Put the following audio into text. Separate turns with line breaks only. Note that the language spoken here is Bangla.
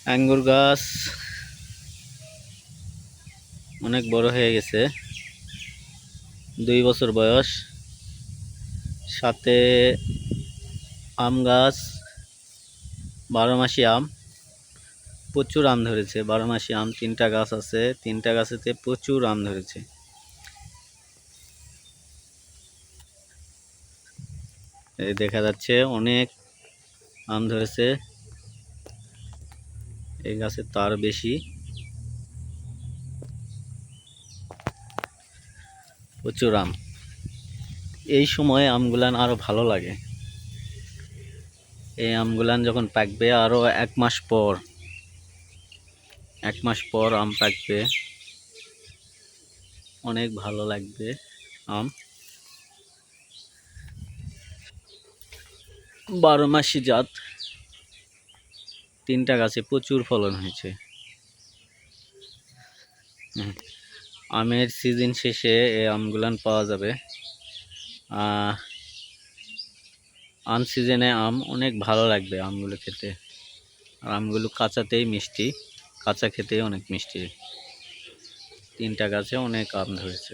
আঙ্গুর গাছ অনেক বড় হয়ে গেছে, 2 বছর বয়স। সাথে আম গাছ, 12 মাসি আম, প্রচুর আম ধরেছে। 12 মাসি আম 3টা গাছ আছে, 3টা গাছেতে প্রচুর আম ধরেছে। এই দেখা যাচ্ছে অনেক আম ধরেছে। এই গাছে তার বেশি, প্রচুর আম। এই সময় আমগুলান আরো ভালো লাগে। এই আমগুলান যখন পাকবে আরো 1 মাস পর, 1 মাস পর আম পাকবে, অনেক ভালো লাগবে আম। 12 মাসি জাত, 3টা গাছে প্রচুর ফলন হয়েছে। আমের সিজন শেষে এই আমগুলান পাওয়া যাবে। আম সিজনে আম অনেক ভালো লাগবে আমগুলো খেতে। আর আমগুলো কাঁচাতেই মিষ্টি, কাঁচা খেতেই অনেক মিষ্টি। 3টা গাছে অনেক আম ধরেছে।